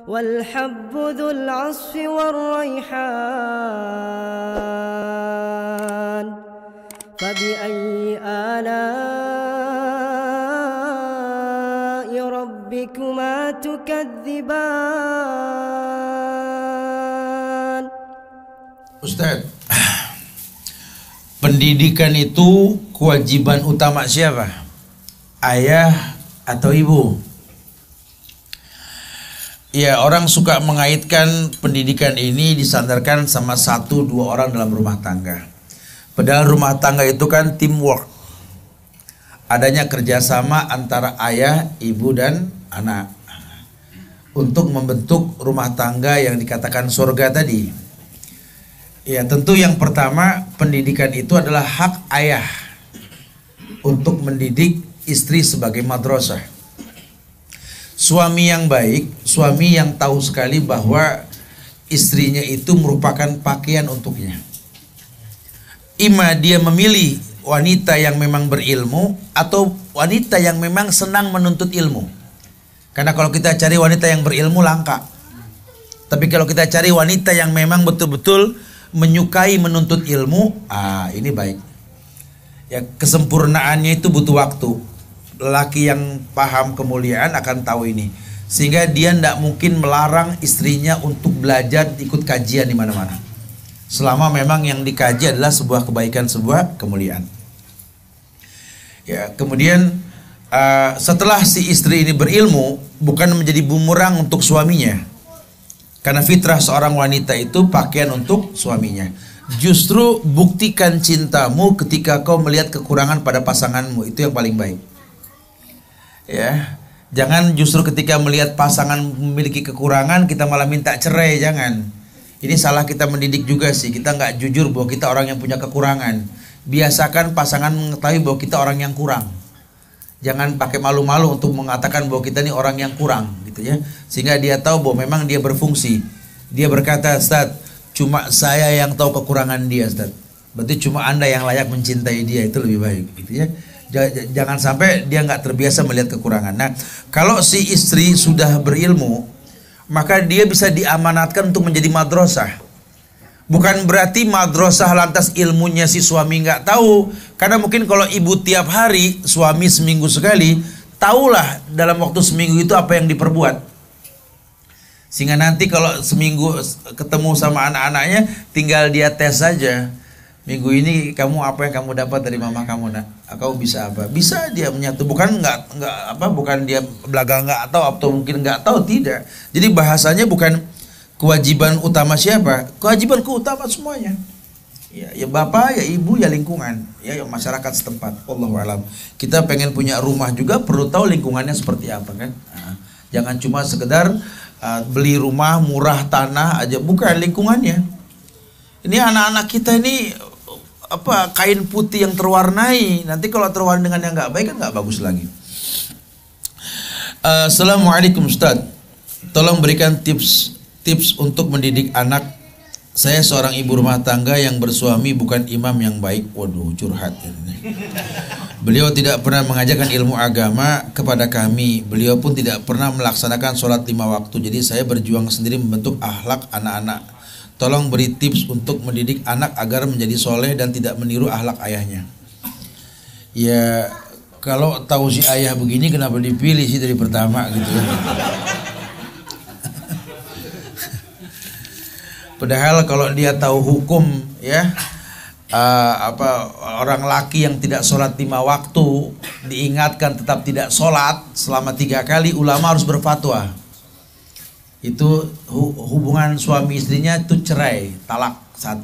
والحب ذو العصف والريحان فبأي آلاء ربكما تكذبان. Ustaz, pendidikan itu kewajiban utama siapa? Ayah atau ibu? Ya, orang suka mengaitkan pendidikan ini disandarkan sama 1-2 orang dalam rumah tangga. Padahal rumah tangga itu kan teamwork. Adanya kerjasama antara ayah, ibu, dan anak untuk membentuk rumah tangga yang dikatakan surga tadi. Ya, tentu yang pertama, pendidikan itu adalah hak ayah untuk mendidik istri sebagai madrasah. Suami yang baik, suami yang tahu sekali bahwa istrinya itu merupakan pakaian untuknya. Ima dia memilih wanita yang memang berilmu atau wanita yang memang senang menuntut ilmu. Karena kalau kita cari wanita yang berilmu langka. Tapi kalau kita cari wanita yang memang betul-betul menyukai menuntut ilmu, ini baik. Ya, kesempurnaannya itu butuh waktu. Lelaki yang paham kemuliaan akan tahu ini, sehingga dia tidak mungkin melarang istrinya untuk belajar ikut kajian di mana-mana, selama memang yang dikaji adalah sebuah kebaikan, sebuah kemuliaan. Ya, kemudian setelah si istri ini berilmu, bukan menjadi bumerang untuk suaminya, karena fitrah seorang wanita itu pakaian untuk suaminya. Justru buktikan cintamu ketika kau melihat kekurangan pada pasanganmu, itu yang paling baik. Ya, jangan justru ketika melihat pasangan memiliki kekurangan kita malah minta cerai, jangan. Ini salah kita mendidik juga sih. Kita nggak jujur bahwa kita orang yang punya kekurangan. Biasakan pasangan mengetahui bahwa kita orang yang kurang. Jangan pakai malu-malu untuk mengatakan bahwa kita ini orang yang kurang, gitu ya. Sehingga dia tahu bahwa memang dia berfungsi. Dia berkata, Ustaz, cuma saya yang tahu kekurangan dia, Ustaz. Berarti cuma Anda yang layak mencintai dia, itu lebih baik, gitu ya. Jangan sampai dia nggak terbiasa melihat kekurangan. Nah, kalau si istri sudah berilmu, maka dia bisa diamanatkan untuk menjadi madrasah. Bukan berarti madrasah lantas ilmunya si suami nggak tahu. Karena mungkin kalau ibu tiap hari, suami seminggu sekali, tahulah dalam waktu seminggu itu apa yang diperbuat. Sehingga nanti kalau seminggu ketemu sama anak-anaknya, tinggal dia tes saja. Minggu ini kamu apa yang kamu dapat dari mama kamu, nak? Kamu bisa apa? Bisa dia menyatu. Bukan bukan dia belaga nggak tahu atau mungkin nggak tahu, tidak. Jadi bahasanya bukan kewajiban utama siapa, kewajiban utama semuanya. Ya bapak, ya ibu, ya lingkungan, ya masyarakat setempat. Wallahu alam. Kita pengen punya rumah juga perlu tahu lingkungannya seperti apa, kan? Jangan cuma sekedar beli rumah murah tanah aja, bukan lingkungannya. Ini anak-anak kita ini kain putih yang terwarnai. Nanti kalau terwarnai dengan yang nggak baik kan nggak bagus lagi. Assalamualaikum Ustaz, tolong berikan tips untuk mendidik anak. Saya seorang ibu rumah tangga yang bersuami bukan imam yang baik. Waduh, curhat ini. Beliau tidak pernah mengajarkan ilmu agama kepada kami. Beliau pun tidak pernah melaksanakan sholat 5 waktu. Jadi saya berjuang sendiri membentuk akhlak anak-anak. Tolong beri tips untuk mendidik anak agar menjadi soleh dan tidak meniru akhlak ayahnya. Ya, kalau tahu si ayah begini kenapa dipilih sih dari pertama, gitu ya. Padahal kalau dia tahu hukum, ya, orang laki yang tidak sholat 5 waktu diingatkan tetap tidak sholat selama 3 kali, ulama harus berfatwa. Itu hubungan suami istrinya itu cerai, talak 1.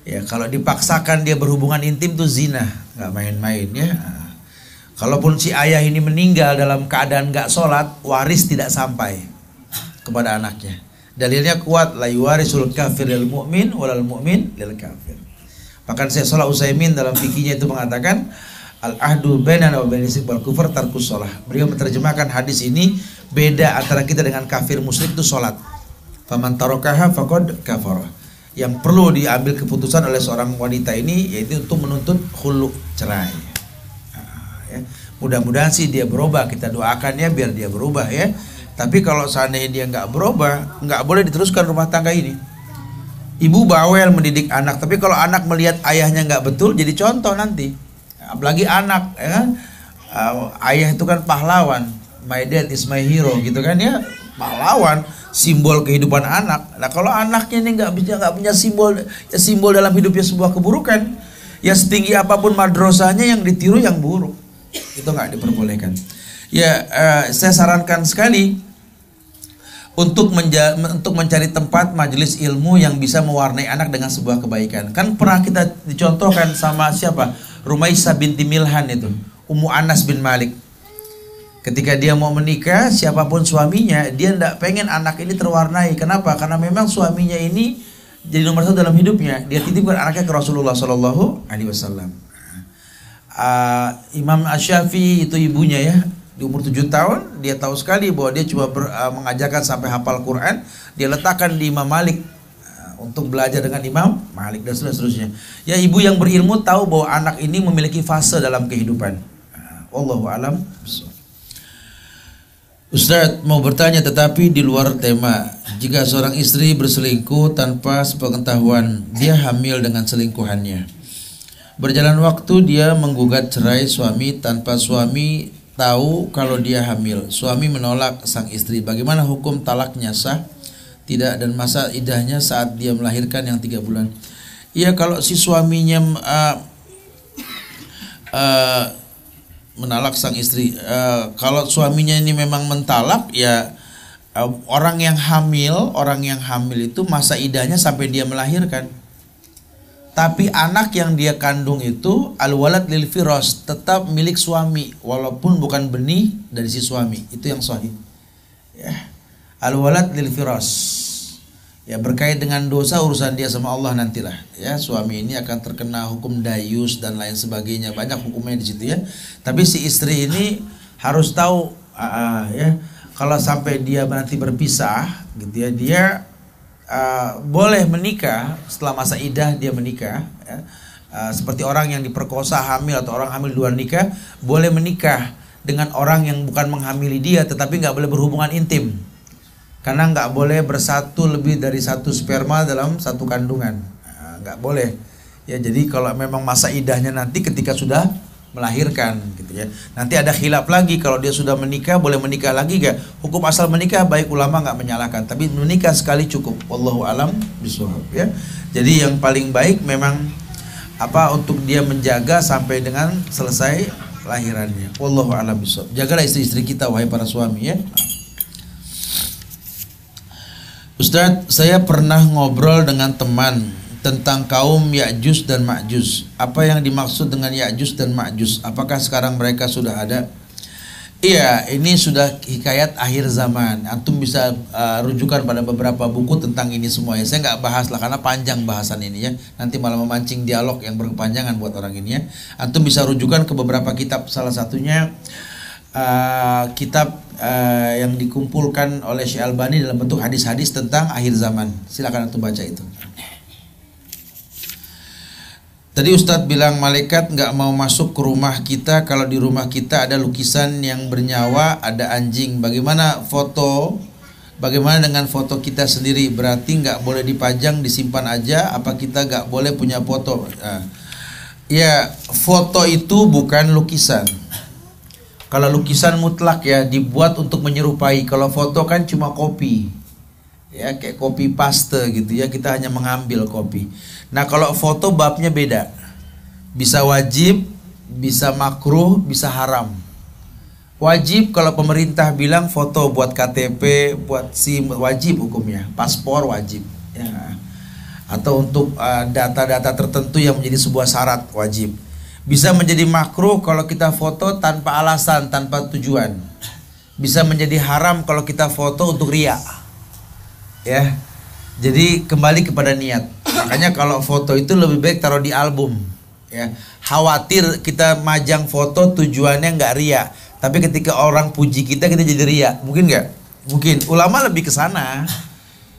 Ya, kalau dipaksakan dia berhubungan intim itu zina, nggak main-main, ya. Kalaupun si ayah ini meninggal dalam keadaan nggak sholat, waris tidak sampai kepada anaknya. Dalilnya kuat, la yuwarisul kafir lil mu'min walal mu'min lil kafir. Bahkan Syekh Shalih Utsaimin dalam fikihnya itu mengatakan al-ahdu bainana wa bainal syirk wal kufur tarkus shalah. Beliau menerjemahkan hadis ini, beda antara kita dengan kafir musyrik itu salat. Faman tarakaha faqad kafara. Yang perlu diambil keputusan oleh seorang wanita ini yaitu untuk menuntut khulu, cerai. Ya. Mudah-mudahan sih dia berubah, kita doakan ya biar dia berubah, ya. Tapi kalau seandainya dia nggak berubah, nggak boleh diteruskan rumah tangga ini. Ibu bawel mendidik anak, tapi kalau anak melihat ayahnya nggak betul, jadi contoh nanti. Apalagi anak, ya kan? Ayah itu kan pahlawan. My dad is my hero, gitu kan ya, pahlawan, simbol kehidupan anak. Nah kalau anaknya ini nggak punya simbol, ya simbol dalam hidupnya sebuah keburukan. Ya setinggi apapun madrasahnya, yang ditiru yang buruk, itu nggak diperbolehkan. Ya saya sarankan sekali untuk mencari tempat majelis ilmu yang bisa mewarnai anak dengan sebuah kebaikan. Kan pernah kita dicontohkan sama siapa? Rumaisah binti Milhan itu, Ummu Anas bin Malik. Ketika dia mau menikah, siapapun suaminya, dia tidak pengen anak ini terwarnai. Kenapa? Karena memang suaminya ini jadi nomor satu dalam hidupnya. Dia titipkan anaknya ke Rasulullah Sallallahu Alaihi Wasallam. Imam Asy-Syafi'i itu ibunya ya, di umur 7 tahun dia tahu sekali bahwa dia cuma mengajarkan sampai hafal Quran. Dia letakkan di Imam Malik untuk belajar dengan Imam Malik dan seterusnya. Ya, ibu yang berilmu tahu bahwa anak ini memiliki fase dalam kehidupan. Wallahu a'lam. Ustadz mau bertanya tetapi di luar tema. Jika seorang istri berselingkuh tanpa sepengetahuan dia hamil dengan selingkuhannya, berjalan waktu dia menggugat cerai suami tanpa suami tahu kalau dia hamil. Suami menolak sang istri. Bagaimana hukum talaknya, sah tidak, dan masa iddahnya saat dia melahirkan yang 3 bulan? Iya, kalau si suaminya menalak sang istri, kalau suaminya ini memang mentalak, ya orang yang hamil itu masa iddahnya sampai dia melahirkan. Tapi anak yang dia kandung itu al-walad lil firas, tetap milik suami walaupun bukan benih dari si suami. Itu yang sahih. Ya. Al-walad lil firas. Ya, berkait dengan dosa urusan dia sama Allah nantilah. Ya, suami ini akan terkena hukum dayus dan lain sebagainya. Banyak hukumnya di situ ya. Tapi si istri ini harus tahu ya, kalau sampai dia nanti berpisah gitu ya, dia boleh menikah setelah masa iddah, dia menikah ya. Seperti orang yang diperkosa hamil atau orang hamil luar nikah, boleh menikah dengan orang yang bukan menghamili dia, tetapi nggak boleh berhubungan intim, karena nggak boleh bersatu lebih dari 1 sperma dalam 1 kandungan, nggak boleh ya. Jadi kalau memang masa iddahnya nanti ketika sudah melahirkan gitu ya. Nanti ada khilaf lagi, kalau dia sudah menikah boleh menikah lagi gak? Hukum asal menikah baik ulama nggak menyalahkan, tapi menikah sekali cukup. Wallahu alam bishawab ya. Jadi yang paling baik memang untuk dia menjaga sampai dengan selesai lahirannya. Wallahu alam bishawab. Jagalah istri-istri kita wahai para suami ya. Ustadz, saya pernah ngobrol dengan teman tentang kaum Ya'juj dan Ma'juj. Apa yang dimaksud dengan Ya'juj dan Ma'juj? Apakah sekarang mereka sudah ada? Iya, ini sudah hikayat akhir zaman. Antum bisa rujukan pada beberapa buku tentang ini semua ya. Saya nggak bahas lah karena panjang bahasan ini ya. Nanti malah memancing dialog yang berkepanjangan buat orang ini ya. Antum bisa rujukan ke beberapa kitab. Salah satunya kitab yang dikumpulkan oleh Syekh Albani dalam bentuk hadis-hadis tentang akhir zaman. Silakan antum baca itu. Tadi Ustadz bilang malaikat nggak mau masuk ke rumah kita kalau di rumah kita ada lukisan yang bernyawa, ada anjing. Bagaimana dengan foto kita sendiri? Berarti nggak boleh dipajang, disimpan aja? Apa kita nggak boleh punya foto? Ya, foto itu bukan lukisan. Kalau lukisan mutlak ya dibuat untuk menyerupai. Kalau foto kan cuma kopi. Ya, kayak copy paste gitu ya, kita hanya mengambil copy. Nah, kalau foto babnya beda. Bisa wajib, bisa makruh, bisa haram. Wajib kalau pemerintah bilang foto buat KTP, buat SIM, wajib hukumnya. Paspor wajib ya. Atau untuk data-data tertentu yang menjadi sebuah syarat, wajib. Bisa menjadi makruh kalau kita foto tanpa alasan, tanpa tujuan. Bisa menjadi haram kalau kita foto untuk riya. Ya, jadi kembali kepada niat. Makanya kalau foto itu lebih baik taruh di album. Ya, khawatir kita majang foto tujuannya nggak ria, tapi ketika orang puji kita jadi ria, mungkin nggak? Mungkin. Ulama lebih ke sana.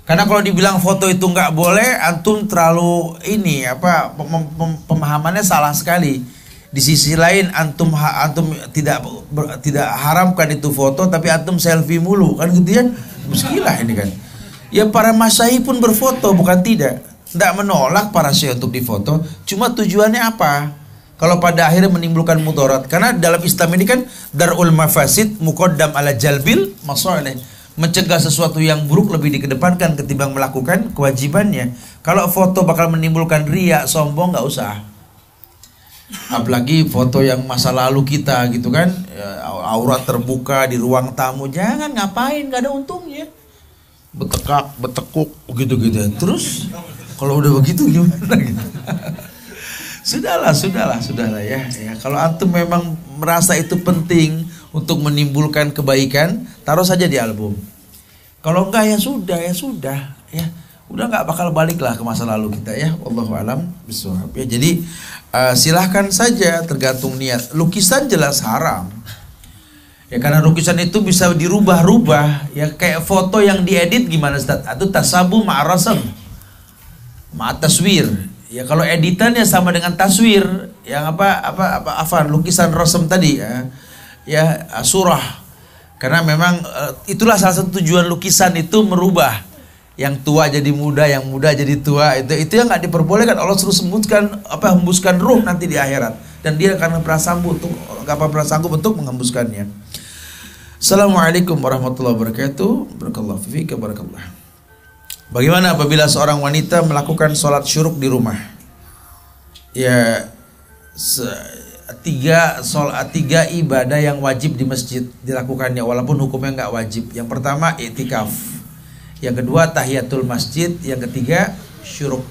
Karena kalau dibilang foto itu nggak boleh, antum terlalu pemahamannya salah sekali. Di sisi lain antum tidak haramkan itu foto, tapi antum selfie mulu kan gitu ya. Muskilah ini kan. Ya para masyayikh pun berfoto, bukan tidak. Tidak menolak para syekh untuk difoto, cuma tujuannya apa? Kalau pada akhirnya menimbulkan mudarat. Karena dalam Islam ini kan darul mafasid muqaddam ala jalbil masalih. Mencegah sesuatu yang buruk lebih dikedepankan ketimbang melakukan kewajibannya. Kalau foto bakal menimbulkan riya, sombong, nggak usah. Apalagi foto yang masa lalu kita gitu kan, aurat terbuka di ruang tamu, jangan, ngapain, nggak ada untungnya. Betekak, betekuk gitu-gitu. Terus kalau udah begitu gimana gitu? Sudahlah ya. Kalau antum memang merasa itu penting untuk menimbulkan kebaikan, taruh saja di album. Kalau enggak ya sudah ya. Udah nggak bakal balik lah ke masa lalu kita ya. Wallahu alam bishawab. Ya, jadi silahkan saja, tergantung niat. Lukisan jelas haram. Ya karena lukisan itu bisa dirubah-rubah. Ya kayak foto yang diedit gimana Ustaz? Itu tasabuh ma'arasam. Ma'ataswir. Ya kalau editannya sama dengan taswir, yang lukisan rasam tadi ya surah. Karena memang itulah salah satu tujuan lukisan itu, merubah yang tua jadi muda, yang muda jadi tua. Itu yang nggak diperbolehkan. Allah suruh hembuskan ruh nanti di akhirat, dan dia karena prasanggup untuk menghembuskannya. Assalamualaikum warahmatullahi wabarakatuh. Barakallahu fiik, barakallah. Bagaimana apabila seorang wanita melakukan sholat syuruk di rumah? Ya, tiga ibadah yang wajib di masjid dilakukannya, walaupun hukumnya nggak wajib. Yang pertama i'tikaf, yang kedua tahiyatul masjid, yang ketiga syuruk.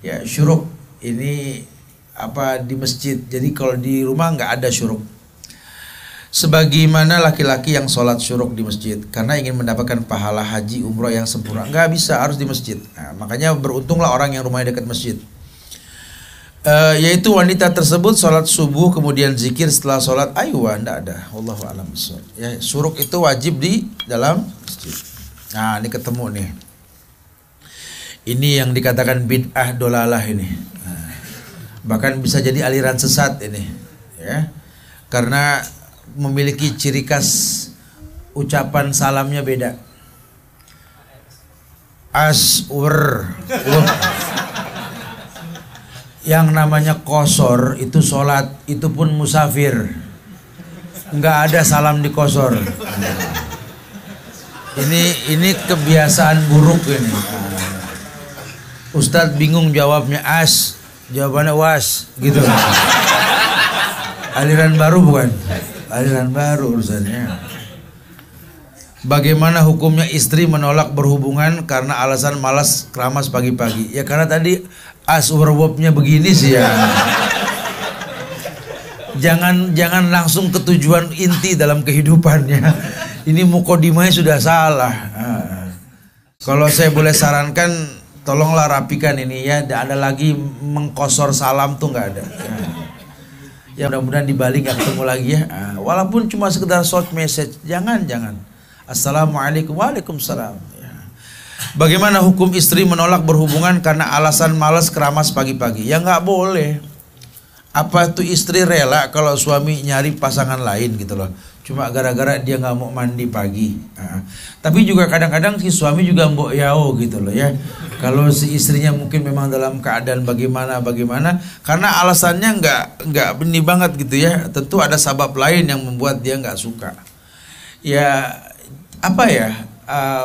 Ya, syuruk ini di masjid. Jadi kalau di rumah nggak ada syuruk. Sebagaimana laki-laki yang sholat syuruk di masjid karena ingin mendapatkan pahala haji umroh yang sempurna, nggak bisa, harus di masjid. Makanya beruntunglah orang yang rumahnya dekat masjid. Yaitu wanita tersebut sholat subuh kemudian zikir setelah sholat, nggak ada. Wallahu a'lam bishawab. Ya, syuruk itu wajib di dalam masjid. Nah, ini ketemu nih. Ini yang dikatakan bid'ah dolalah ini. Bahkan bisa jadi aliran sesat ini, ya. Karena memiliki ciri khas ucapan salamnya beda. Yang namanya qosor itu sholat, itu pun musafir, nggak ada salam di qosor. Ini kebiasaan buruk ini. Ustadz bingung jawabnya, jawabannya was gitu. Aliran baru bukan? Aliran baru urusannya. Bagaimana hukumnya istri menolak berhubungan karena alasan malas keramas pagi-pagi? Ya karena tadi overwobnya begini sih ya. Jangan langsung ke tujuan inti dalam kehidupannya. Ini mukodimahnya sudah salah. Kalau saya boleh sarankan, tolonglah rapikan ini ya. Tidak ada lagi mengkosor salam tuh, nggak ada. Ya mudah-mudahan di Bali nggak ketemu lagi ya. Walaupun cuma sekedar short message, jangan. Assalamualaikum, waalaikumsalam. Ya. Bagaimana hukum istri menolak berhubungan karena alasan malas keramas pagi-pagi? Ya nggak boleh. Apa tuh istri rela kalau suami nyari pasangan lain gitu loh? Cuma gara-gara dia nggak mau mandi pagi. Tapi juga kadang-kadang si suami juga mbok yao gitu loh ya. Kalau si istrinya mungkin memang dalam keadaan bagaimana, karena alasannya nggak benih banget gitu ya. Tentu ada sebab lain yang membuat dia nggak suka. Ya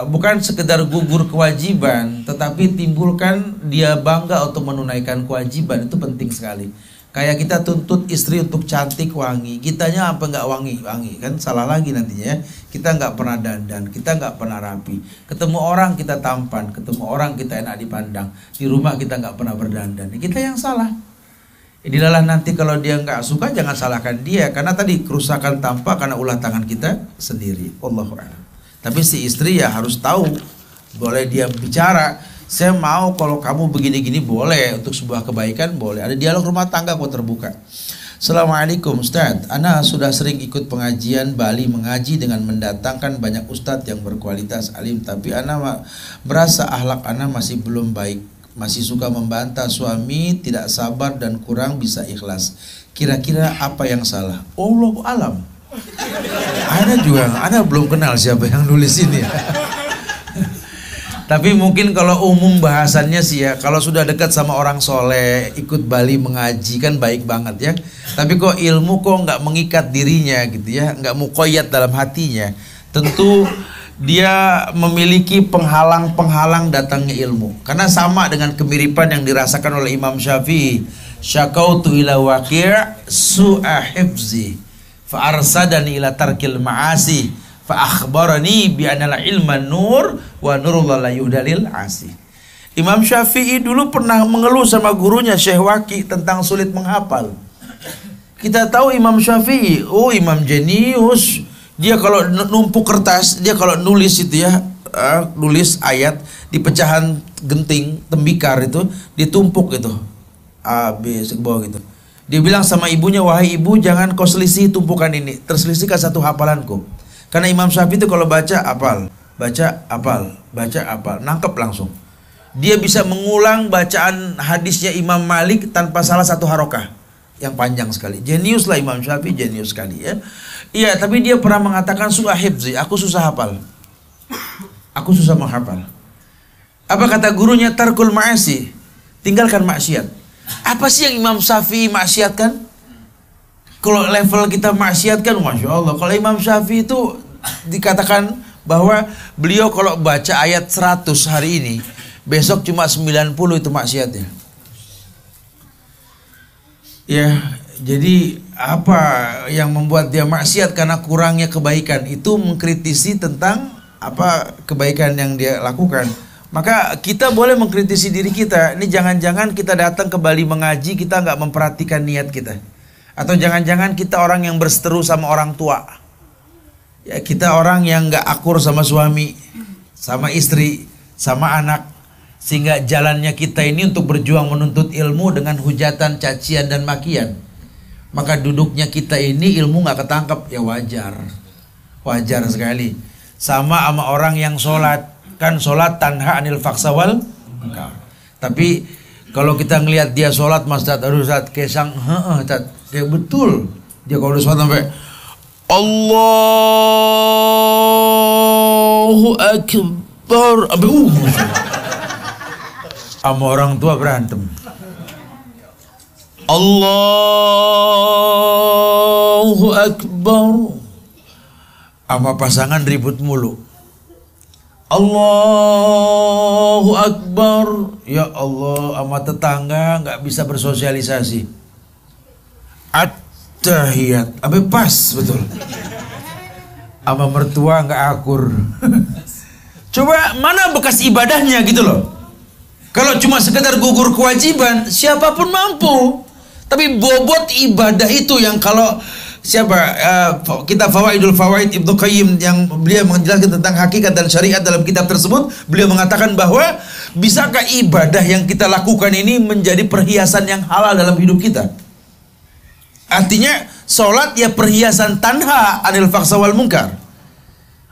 bukan sekedar gugur kewajiban, tetapi timbulkan dia bangga untuk menunaikan kewajiban, itu penting sekali. Kayak kita tuntut istri untuk cantik wangi, kitanya apa nggak wangi kan salah lagi nantinya ya. Kita nggak pernah dandan, kita nggak pernah rapi. Ketemu orang kita tampan, ketemu orang kita enak dipandang. Di rumah kita nggak pernah berdandan, kita yang salah. Inilah nanti kalau dia nggak suka, jangan salahkan dia, karena tadi kerusakan tampak karena ulah tangan kita sendiri. Allahu a'lam. Tapi si istri ya harus tahu, boleh dia bicara. Saya mau kalau kamu begini-gini boleh, untuk sebuah kebaikan boleh. Ada dialog rumah tangga kok terbuka. Assalamualaikum Ustadz, Ana sudah sering ikut pengajian Bali, mengaji dengan mendatangkan banyak ustadz yang berkualitas alim, tapi Ana merasa akhlak Ana masih belum baik. masih suka membantah suami, tidak sabar dan kurang bisa ikhlas. Kira-kira apa yang salah? Allahu alam. Ana belum kenal siapa yang nulis ini. Tapi mungkin kalau umum bahasannya sih ya, kalau sudah dekat sama orang soleh, ikut Bali mengaji kan baik banget ya. Tapi kok ilmu kok nggak mengikat dirinya gitu ya, nggak muqayyad dalam hatinya. Tentu dia memiliki penghalang-penghalang datangnya ilmu. Karena sama dengan kemiripan yang dirasakan oleh Imam Syafi'i. Syakautu ila waqi' su'a hifzi fa arsadani ila tarkil ma'asi fa akhbarani bi anna ilma nur wa nurullah la yuhdalil asi. Imam Syafi'i dulu pernah mengeluh sama gurunya Syekh Waqi tentang sulit menghafal. Kita tahu Imam Syafi'i, oh imam jenius. Dia kalau numpuk kertas, dia kalau nulis itu ya, nulis ayat di pecahan genting tembikar itu ditumpuk itu A B ke bawah gitu. Dia bilang sama ibunya, wahai ibu, jangan kau selisih tumpukan ini, terselisihkan satu hafalanku. Karena Imam Syafi'i itu kalau baca apal, baca apal, baca apal, nangkep langsung. Dia bisa mengulang bacaan hadisnya Imam Malik tanpa salah satu harokah yang panjang sekali. Jenius lah Imam Syafi'i, jenius sekali ya. Iya, tapi dia pernah mengatakan su'ah hifzi, aku susah hafal. Aku susah menghafal. Apa kata gurunya? Tarkul ma'asi, tinggalkan maksiat. Apa sih yang Imam Syafi'i maksiatkan? Kalau level kita maksiatkan, Masya Allah. Kalau Imam Syafi'i itu dikatakan bahwa beliau kalau baca ayat 100 hari ini, besok cuma 90 itu maksiatnya. Ya, jadi apa yang membuat dia maksiat? Karena kurangnya kebaikan. Itu mengkritisi tentang apa kebaikan yang dia lakukan. Maka kita boleh mengkritisi diri kita. Ini jangan-jangan kita datang ke Bali mengaji, kita nggak memperhatikan niat kita. Atau jangan-jangan kita orang yang berseteru sama orang tua. Ya, kita orang yang nggak akur sama suami, sama istri, sama anak. Sehingga jalannya kita ini untuk berjuang menuntut ilmu dengan hujatan, cacian, dan makian. Maka duduknya kita ini ilmu nggak ketangkep. Ya wajar. Wajar sekali. Sama orang yang sholat. Kan sholat tanha anil faksawal. Tapi kalau kita ngelihat dia sholat, Mas Tat, aduh Tat, kesang, Tat, kayak betul. Dia kalau sholat sampai Allahu Akbar, sama orang tua berantem. Allahu Akbar, sama pasangan ribut mulu. Allahu Akbar, ya Allah, sama tetangga nggak bisa bersosialisasi. At-tahiyat, pas betul. Sama mertua nggak akur. Coba mana bekas ibadahnya gitu loh. Kalau cuma sekedar gugur kewajiban, siapapun mampu. Tapi bobot ibadah itu yang kalau kitab Fawaidul Fawaid Ibnu Qayyim yang beliau menjelaskan tentang hakikat dan syariat dalam kitab tersebut, beliau mengatakan bahwa bisakah ibadah yang kita lakukan ini menjadi perhiasan yang halal dalam hidup kita? Artinya sholat ya perhiasan tanha anil faksa wal munkar.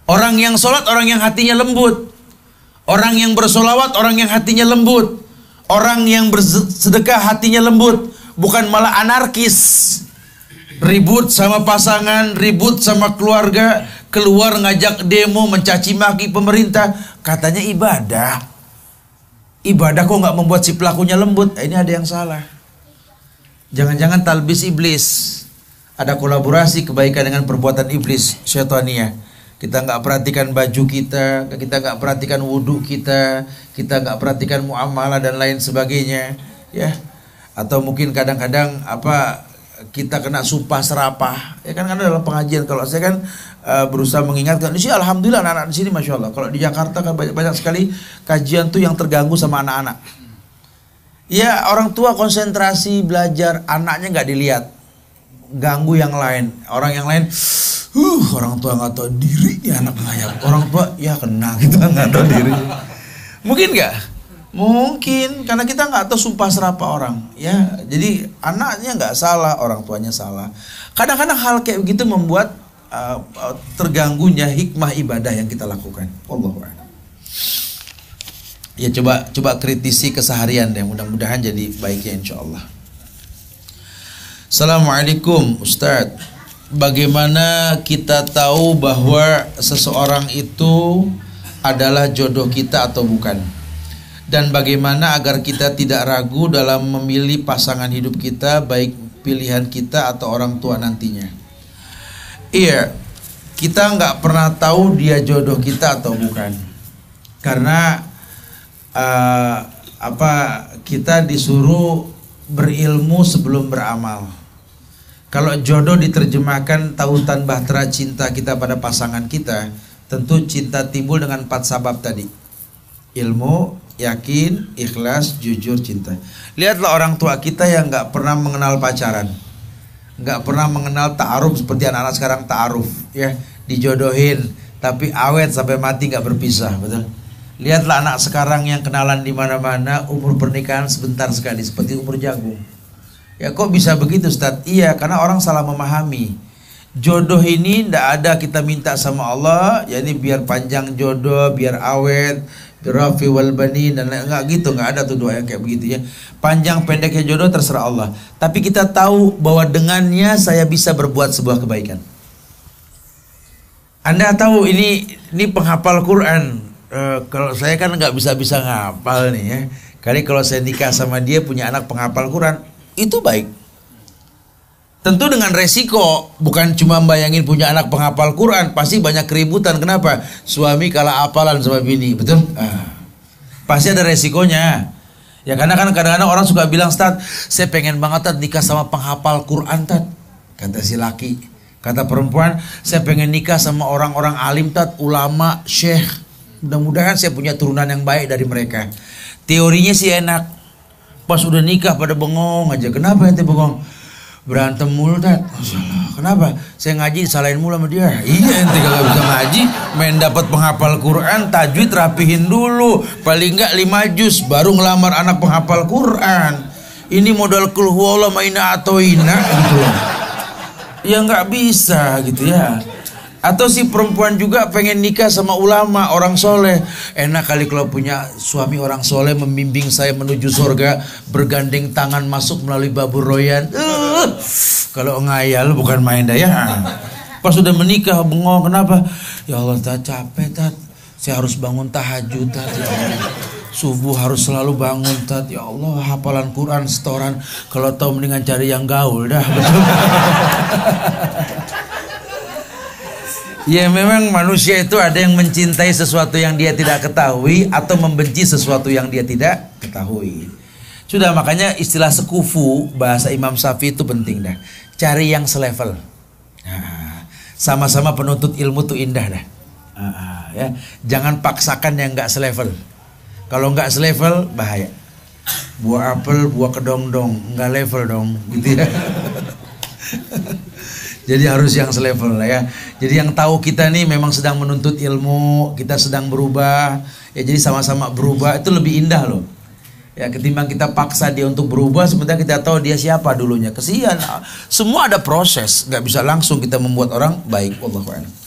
Orang yang sholat orang yang hatinya lembut. Orang yang bersolawat orang yang hatinya lembut. Orang yang bersedekah hatinya lembut. Bukan malah anarkis. Ribut sama pasangan, ribut sama keluarga, keluar ngajak demo, mencaci maki pemerintah, katanya ibadah. Ibadah kok nggak membuat si pelakunya lembut? Ini ada yang salah. Jangan-jangan talbis iblis. Ada kolaborasi kebaikan dengan perbuatan iblis, syaitaniyah. Kita nggak perhatikan baju kita nggak perhatikan wudhu kita nggak perhatikan muamalah dan lain sebagainya, ya. Atau mungkin kadang-kadang kita kena sumpah serapah, ya kan, karena dalam pengajian kalau saya kan berusaha mengingatkan di sini, alhamdulillah anak-anak di sini masya Allah. Kalau di Jakarta kan banyak sekali kajian tuh yang terganggu sama anak-anak. Ya orang tua konsentrasi belajar, anaknya nggak dilihat, ganggu yang lain, orang yang lain, orang tua nggak tahu diri nih anak ngayal, orang tua ya kena kita nggak tahu diri. Mungkin nggak? Mungkin karena kita nggak tahu sumpah serapah orang, ya. Jadi anaknya nggak salah, orang tuanya salah. Kadang-kadang hal kayak begitu membuat terganggunya hikmah ibadah yang kita lakukan. Wallahu a'lam. Ya coba kritisi keseharian deh, mudah-mudahan jadi baiknya insyaallah. Assalamualaikum Ustadz, bagaimana kita tahu bahwa seseorang itu adalah jodoh kita atau bukan? Dan bagaimana agar kita tidak ragu dalam memilih pasangan hidup kita, baik pilihan kita atau orang tua nantinya? Iya, kita nggak pernah tahu dia jodoh kita atau bukan, karena kita disuruh berilmu sebelum beramal. Kalau jodoh diterjemahkan tautan bahtera cinta kita pada pasangan kita, tentu cinta timbul dengan 4 sabab tadi: ilmu, yakin, ikhlas, jujur, cinta. Lihatlah orang tua kita yang nggak pernah mengenal pacaran, nggak pernah mengenal ta'aruf seperti anak-anak sekarang ta'aruf, ya, dijodohin tapi awet sampai mati nggak berpisah, betul. Lihatlah anak sekarang yang kenalan di mana-mana, umur pernikahan sebentar sekali seperti umur jagung. Ya kok bisa begitu Ustaz? Iya, karena orang salah memahami. Jodoh ini tidak ada kita minta sama Allah, ya ini biar panjang jodoh, biar awet, birafi wal bani, dan enggak gitu, enggak ada tuh doa yang kayak begitu ya. Panjang pendeknya jodoh terserah Allah. Tapi kita tahu bahwa dengannya saya bisa berbuat sebuah kebaikan. Anda tahu ini penghafal Quran. Kalau saya kan nggak bisa ngapal nih ya. Kali kalau saya nikah sama dia punya anak penghafal Quran, itu baik. Tentu dengan resiko, bukan cuma bayangin punya anak penghafal Quran, pasti banyak keributan. Kenapa? Suami kalah hafalan sama bini, betul? Pasti ada resikonya. Ya karena kan kadang-kadang orang suka bilang, Ustaz, saya pengen banget Tat nikah sama penghafal Quran Tat. Kata si laki. Kata perempuan, saya pengen nikah sama orang-orang alim Tat, ulama, syekh. Mudah-mudahan saya punya turunan yang baik dari mereka. Teorinya sih enak. Pas udah nikah pada bengong aja. Kenapa ente bengong? Berantem mulu Tat. Masalah. Kenapa? Saya ngaji disalahin mulu sama dia. Iya, ente kagak bisa ngaji, main dapat penghafal Quran, tajwid rapihin dulu. Paling enggak 5 juz baru ngelamar anak penghafal Quran. Ini modal kul huwallah maina atoina gitu loh. Ya nggak bisa gitu ya. Atau si perempuan juga pengen nikah sama ulama, orang soleh. Enak kali kalau punya suami orang soleh membimbing saya menuju surga, bergandeng tangan masuk melalui babur royan. Kalau ngayal bukan main daya. Pas sudah menikah bengong, kenapa? Ya Allah Tat, capek Tat, saya harus bangun tahajud Tat, ya Allah. Subuh harus selalu bangun Tat, ya Allah, hafalan Quran setoran. Kalau tahu mendingan cari yang gaul dah. Betul. Ya memang manusia itu ada yang mencintai sesuatu yang dia tidak ketahui, atau membenci sesuatu yang dia tidak ketahui. Sudah, makanya istilah sekufu bahasa Imam Syafi'i itu penting dah. Cari yang selevel. Sama-sama penuntut ilmu tuh indah dah. Ya, jangan paksakan yang nggak selevel. Kalau nggak selevel bahaya. Buah apel, buah kedong-dong, nggak level dong, gitu ya. Jadi harus yang selevel lah ya. Jadi yang tahu kita nih memang sedang menuntut ilmu, kita sedang berubah. Ya jadi sama-sama berubah itu lebih indah loh. Ya ketimbang kita paksa dia untuk berubah sementara kita tahu dia siapa dulunya. Kesian. Semua ada proses, nggak bisa langsung kita membuat orang baik. Wallahu a'lam.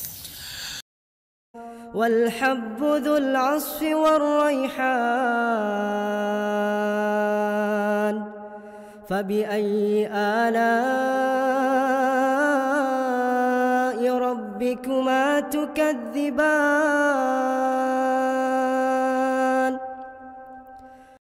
والحب ذو العصف والريحان فبأي آلاء ربكما تكذبان